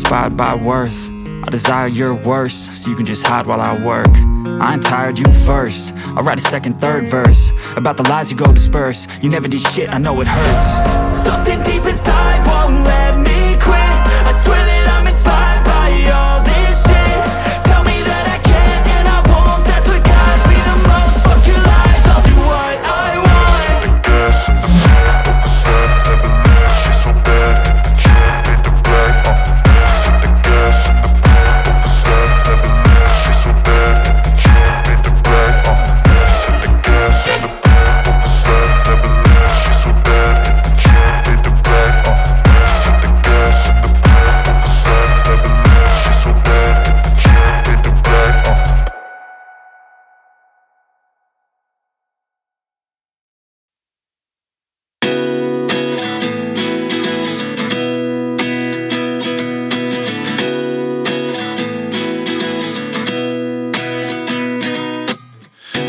inspired by worth. I desire your worst, so you can just hide while I work. I ain't tired, you first. I'll write a second, third verse about the lies you go disperse. You never did shit, I know it hurts. Something deep inside won't let me quit. I swear that I'm inspired by all this shit. Tell me that I can't and I won't. That's what guides me the most. Fuck your lies, I'll do what I want. The gas and the pain of the sun never leaves. She's so bad and the chain made the black. The gas and the pain of the sun never leaves. She's so bad and the chain made the black. The gas and the pain of the sun never leaves. She's so bad and the chain made the black. The gas and the pain of the sun never leaves. She's so bad and the chain made the black.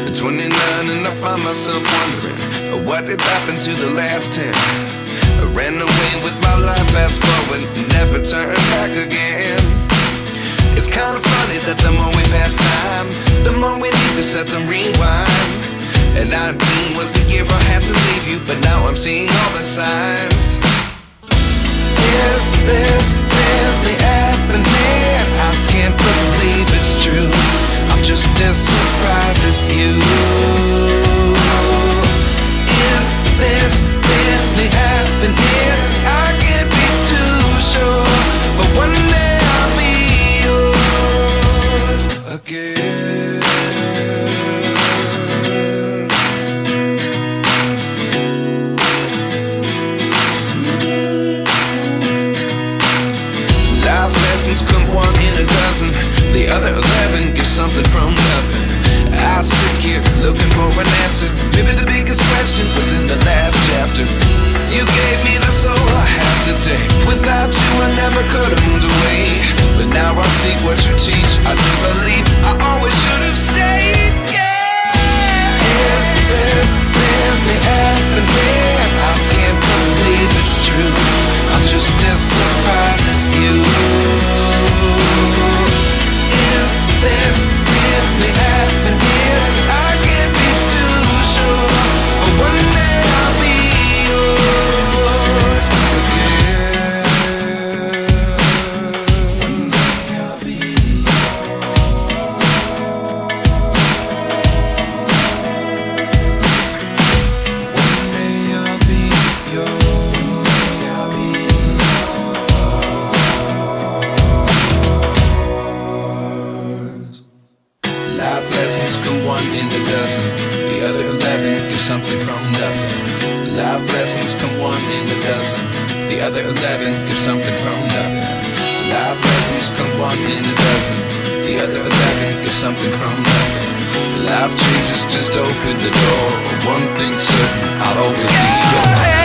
At 29 and I find myself wondering what did happen to the last 10. I ran away with my life, fast forward, never turn back again. It's kinda funny that the more we pass time, the more we need to set them rewind. And 19 was the year I had to leave you, but now I'm seeing all the signs. Is this really happening? I can't believe it's true. I'm just as surprised as you. Is this really happening? I can't be too sure, but one day I'll be yours again. Life lessons come one in a dozen. The other 11 get something from nothing. I sit here looking for an answer. Maybe the biggest question was in the last chapter. You gave me the soul I have today. Without you I never could have moved away. But now I see what you teach. I do believe I always should have stayed. Yeah. Is this really happening? I can't believe it's true. I'm just as surprised as you. Is this really happening? I can't be too sure, but one day I'll be yours again. One day I'll be One day I'll be yours. Life lessons come one in a dozen. The other 11 get something from nothing. Life lessons come one in a dozen. The other 11 get something from nothing. Life lessons come one in a dozen. The other 11 get something from nothing. Life changes just open the door. One thing's certain, I'll always be yours.